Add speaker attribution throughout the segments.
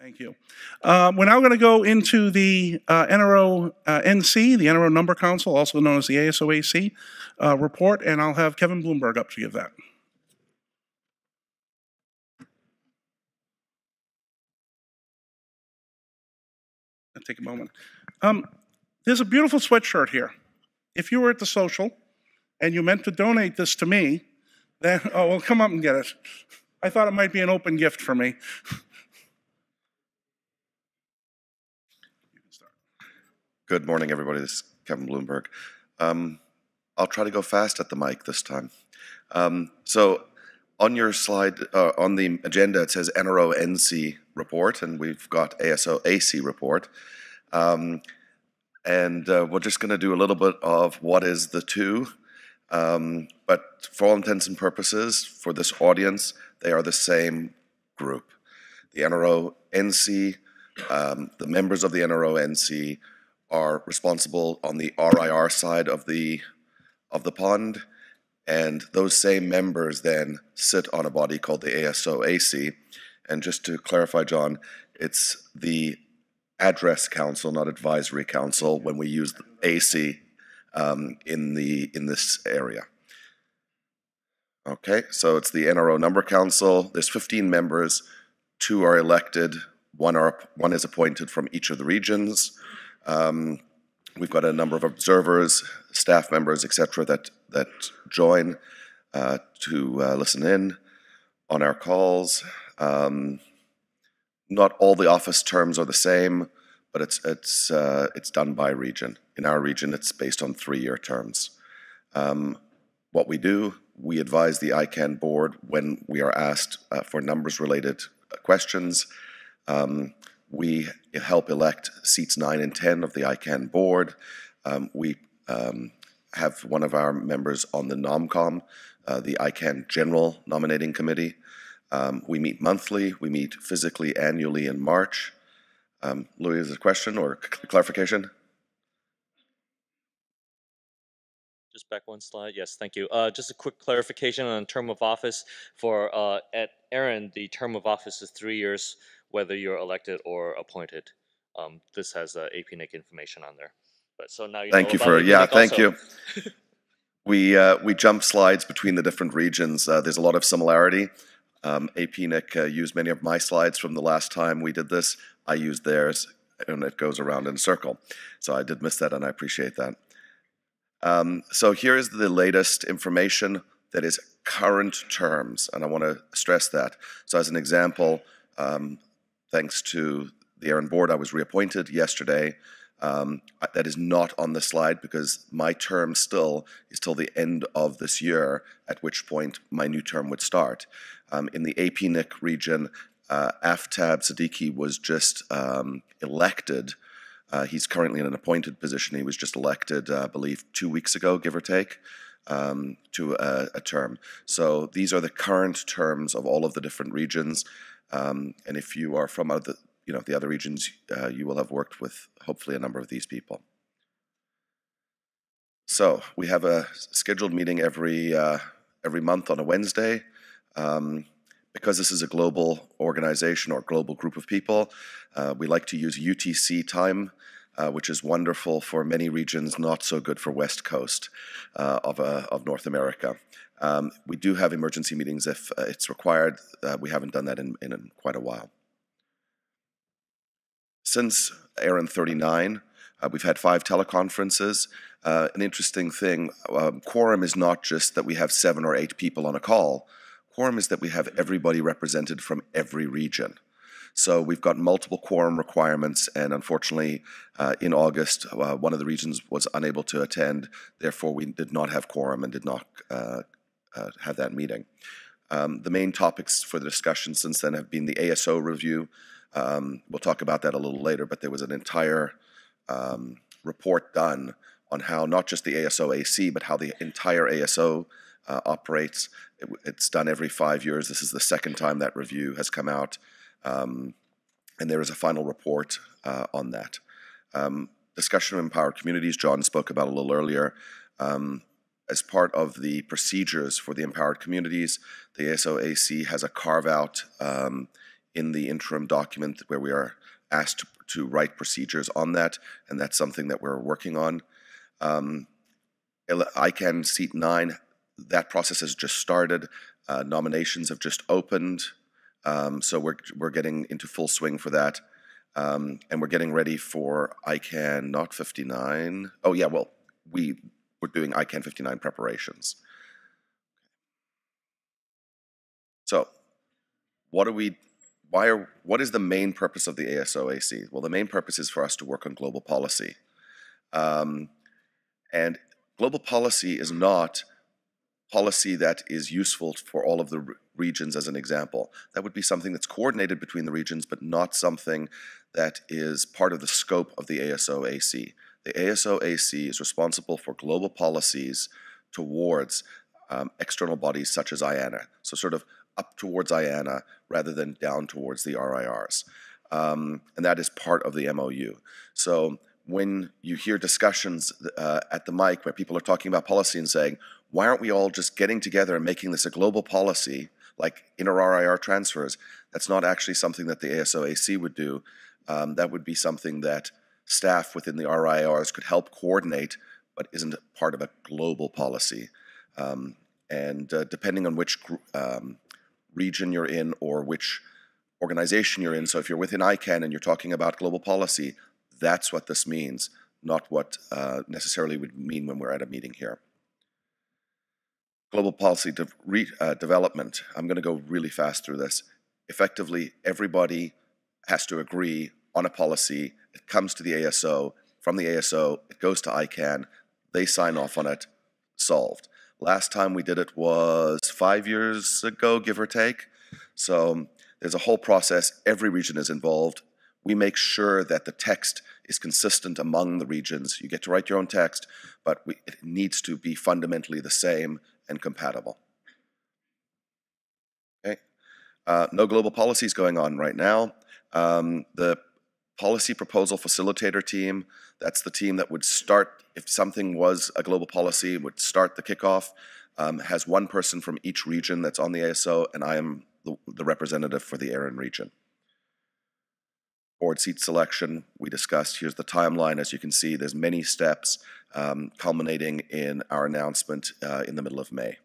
Speaker 1: Thank you. We're now going to go into the NRO NC, the NRO Number Council, also known as the ASOAC report, and I'll have Kevin Bloomberg up to give that. I'll take a moment. There's a beautiful sweatshirt here. If you were at the social and you meant to donate this to me, then, oh, well, come up and get it. I thought it might be an open gift for me.
Speaker 2: Good morning, everybody. This is Kevin Bloomberg. I'll try to go fast at the mic this time. So on your slide, on the agenda, it says NRO NC Report, and we've got ASOAC Report. And we're just going to do a little bit of what is the two. But for all intents and purposes, for this audience, they are the same group. The NRO NC, the members of the NRO NC are responsible on the RIR side of the pond, and those same members then sit on a body called the ASOAC. And just to clarify, John, it's the address council, not advisory council, when we use the AC in this area. Okay, so it's the NRO Number Council. There's 15 members. 2 are elected. One is appointed from each of the regions. We've got a number of observers, staff members, etc., that join to listen in on our calls. Not all the office terms are the same, but it's done by region. In our region, it's based on 3-year terms. What we do, we advise the ICANN board when we are asked for numbers-related questions. We help elect seats 9 and 10 of the ICANN board. We have one of our members on the NOMCOM, the ICANN General Nominating Committee. We meet monthly. We meet physically annually in March. Louis, is there a question or clarification?
Speaker 3: Just back one slide. Yes, thank you. Just a quick clarification on term of office. For at ARIN, the term of office is 3 years, whether you're elected or appointed. This has APNIC information on there. But so now you
Speaker 2: thank you for yeah, thank you. We jump slides between the different regions. There's a lot of similarity. APNIC used many of my slides from the last time we did this. I used theirs, and it goes around in a circle. So I did miss that, and I appreciate that. So here is the latest information that is current terms, and I want to stress that. So as an example, thanks to the ARIN board, I was reappointed yesterday. That is not on the slide because my term still is till the end of this year, at which point my new term would start. In the APNIC region, Aftab Siddiqui was just elected. He's currently in an appointed position. He was just elected, I believe, 2 weeks ago, give or take, to a term. So these are the current terms of all of the different regions. And if you are from the other regions, you will have worked with hopefully a number of these people. So we have a scheduled meeting every month on a Wednesday. Because this is a global organization or global group of people, we like to use UTC time, which is wonderful for many regions, not so good for West Coast of North America. We do have emergency meetings if it's required. We haven't done that in quite a while. Since ARIN 39, we've had 5 teleconferences. An interesting thing, quorum is not just that we have 7 or 8 people on a call. Quorum is that we have everybody represented from every region. So we've got multiple quorum requirements, and unfortunately, in August, one of the regions was unable to attend. Therefore, we did not have quorum and did not have that meeting. The main topics for the discussion since then have been the ASO review. We'll talk about that a little later, but there was an entire report done on how not just the ASOAC, but how the entire ASO operates. It's done every 5 years. This is the second time that review has come out, and there is a final report on that. Discussion of empowered communities, John spoke about a little earlier. As part of the procedures for the empowered communities, the ASOAC has a carve-out in the interim document where we are asked to write procedures on that, and that's something that we're working on. ICANN Seat 9, that process has just started. Nominations have just opened, so we're getting into full swing for that. And we're getting ready for ICANN, not 59. Oh yeah, well, we're doing ICANN 59 preparations. So what is the main purpose of the ASO/AC? Well, the main purpose is for us to work on global policy. And global policy is not policy that is useful for all of the regions, as an example. That would be something that's coordinated between the regions, but not something that is part of the scope of the ASO/AC. The ASO/AC is responsible for global policies towards external bodies such as IANA, so sort of up towards IANA rather than down towards the RIRs. And that is part of the MOU. So when you hear discussions at the mic where people are talking about policy and saying, why aren't we all just getting together and making this a global policy, like inter-RIR transfers? That's not actually something that the ASO/AC would do. That would be something that staff within the RIRs could help coordinate, but isn't part of a global policy. And depending on which region you're in or which organization you're in, so if you're within ICANN and you're talking about global policy, that's what this means, not what necessarily would mean when we're at a meeting here. Global policy development. I'm going to go really fast through this. Effectively, everybody has to agree on a policy. It comes to the ASO. From the ASO, it goes to ICANN. They sign off on it. Solved. Last time we did it was 5 years ago, give or take. So there's a whole process. Every region is involved. We make sure that the text is consistent among the regions. You get to write your own text, but it needs to be fundamentally the same and compatible. Okay. No global policies going on right now. The policy proposal facilitator team, that's the team that would start, if something was a global policy, would start the kickoff, has one person from each region that's on the ASO, and I am the representative for the ARIN region. Board seat selection, we discussed. Here's the timeline. As you can see, there's many steps culminating in our announcement in the middle of May.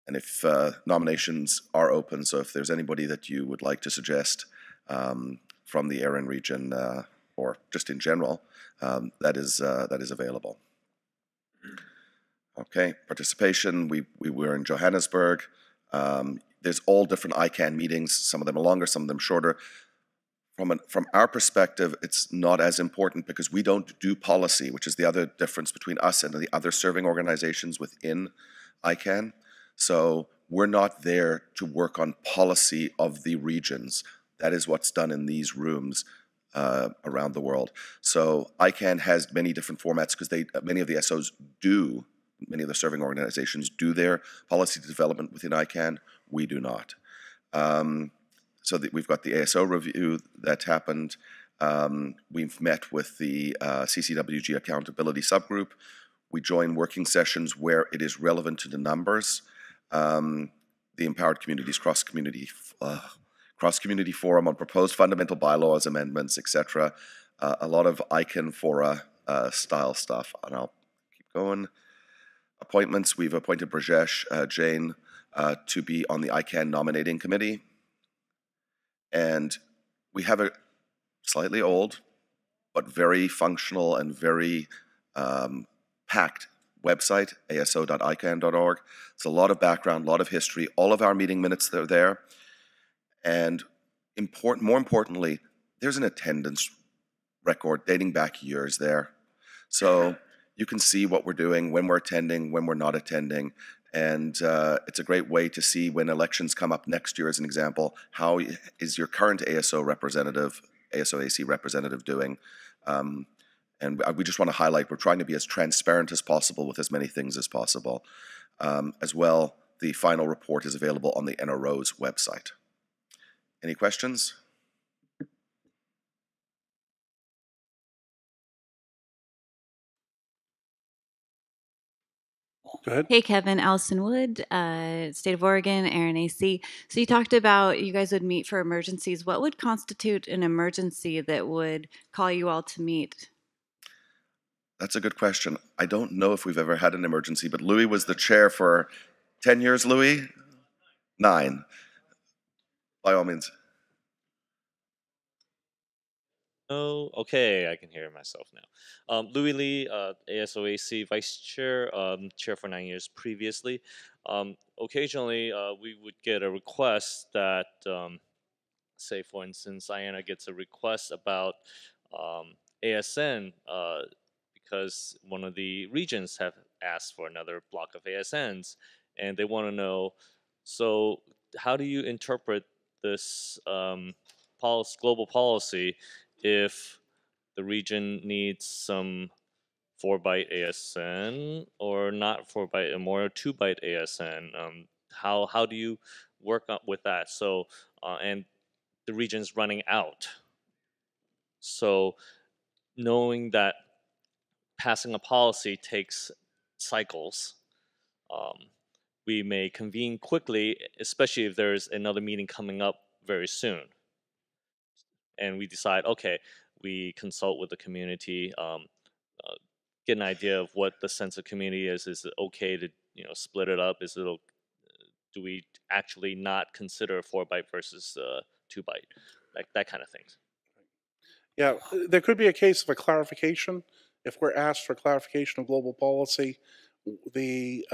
Speaker 2: And if nominations are open, so if there's anybody that you would like to suggest from the ARIN region or just in general, that is available. Okay, participation, we were in Johannesburg. There's all different ICANN meetings. Some of them are longer, some of them shorter. From our perspective, it's not as important because we don't do policy, which is the other difference between us and the other serving organizations within ICANN. So we're not there to work on policy of the regions. That is what's done in these rooms around the world. So ICANN has many different formats because many of the SOs do, many of the serving organizations do their policy development within ICANN. We do not. So we've got the ASO review that happened. We've met with the CCWG accountability subgroup. We join working sessions where it is relevant to the numbers. The Empowered Communities Cross-Community Forum on proposed fundamental bylaws amendments, etc. A lot of ICANN fora style stuff, and I'll keep going. Appointments, we've appointed Brajesh Jain to be on the ICANN nominating committee. And we have a slightly old, but very functional and very packed website, aso.icann.org. It's a lot of background, a lot of history. All of our meeting minutes are there. And more importantly, there's an attendance record dating back years there. So you can see what we're doing, when we're attending, when we're not attending. And it's a great way to see when elections come up next year, as an example, how is your current ASO representative, ASO/AC representative doing? And we just want to highlight, we're trying to be as transparent as possible with as many things as possible. As well, the final report is available on the NRO's website. Any questions?
Speaker 1: Go ahead.
Speaker 4: Hey, Kevin, Allison Wood, State of Oregon, ARIN AC. So you talked about you guys would meet for emergencies. What would constitute an emergency that would call you all to meet?
Speaker 2: That's a good question. I don't know if we've ever had an emergency, but Louis was the chair for 10 years, Louis? 9. By all means.
Speaker 3: Oh, okay, I can hear myself now. Louis Lee, ASOAC Vice Chair, Chair for 9 years previously. Occasionally, we would get a request that, say, for instance, IANA gets a request about ASN because one of the regions have asked for another block of ASNs, and they want to know, so how do you interpret this global policy if the region needs some 4-byte ASN or not 4-byte, more 2-byte ASN? How do you work up with that? So and the region's running out. So knowing that passing a policy takes cycles, we may convene quickly, especially if there's another meeting coming up very soon. And we decide, okay, we consult with the community, get an idea of what the sense of community is. Is it okay to split it up? Do we actually not consider 4-byte versus 2-byte, that kind of things?
Speaker 1: Yeah, there could be a case of a clarification. If we're asked for clarification of global policy, the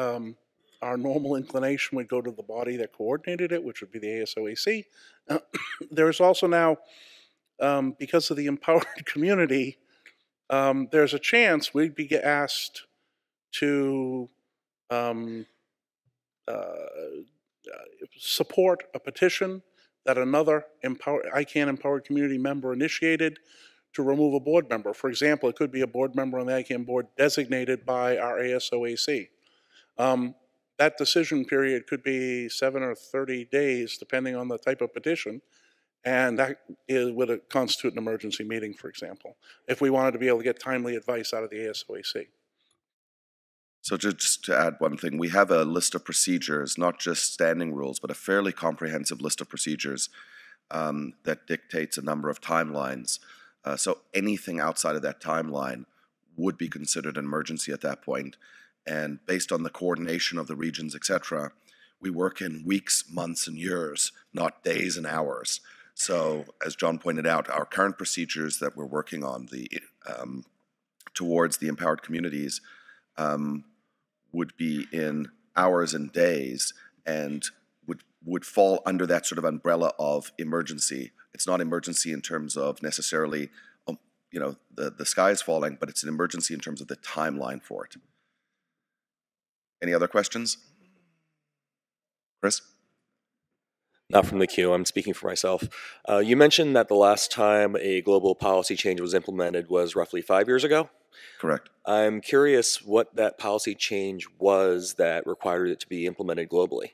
Speaker 1: our normal inclination would go to the body that coordinated it, which would be the ASOAC. There's also now, because of the empowered community, there's a chance we'd be asked to support a petition that another ICANN empowered community member initiated to remove a board member. For example, it could be a board member on the ICANN board designated by our ASOAC. That decision period could be 7 or 30 days, depending on the type of petition, and that would constitute an emergency meeting, for example, if we wanted to be able to get timely advice out of the ASOAC.
Speaker 2: So just to add one thing, we have a list of procedures, not just standing rules, but a fairly comprehensive list of procedures that dictates a number of timelines. So anything outside of that timeline would be considered an emergency at that point. And based on the coordination of the regions, etc., we work in weeks, months, and years, not days and hours. So as John pointed out, our current procedures that we're working on towards the empowered communities would be in hours and days and would fall under that sort of umbrella of emergency. It's not emergency in terms of necessarily, the sky's falling, but it's an emergency in terms of the timeline for it. Any other questions? Chris?
Speaker 5: Not from the queue, I'm speaking for myself. You mentioned that the last time a global policy change was implemented was roughly 5 years ago.
Speaker 2: Correct.
Speaker 5: I'm curious what that policy change was that required it to be implemented globally.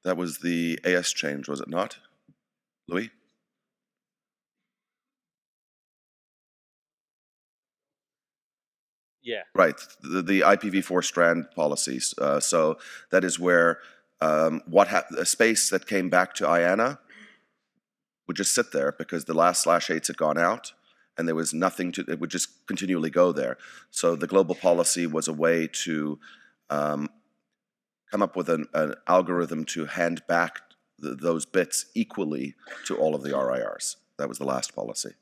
Speaker 2: That was the AS change, was it not? Louis?
Speaker 3: Yeah.
Speaker 2: Right, the IPv4 strand policies. So that is where a space that came back to IANA would just sit there because the last /8s had gone out and there was nothing it would just continually go there. So the global policy was a way to come up with an algorithm to hand back those bits equally to all of the RIRs. That was the last policy.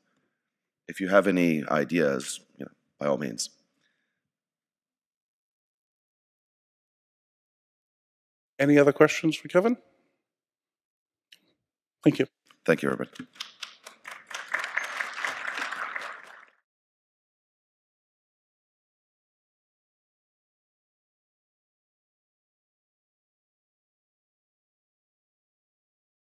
Speaker 2: If you have any ideas, by all means.
Speaker 1: Any other questions for Kevin? Thank you.
Speaker 2: Thank you, everybody.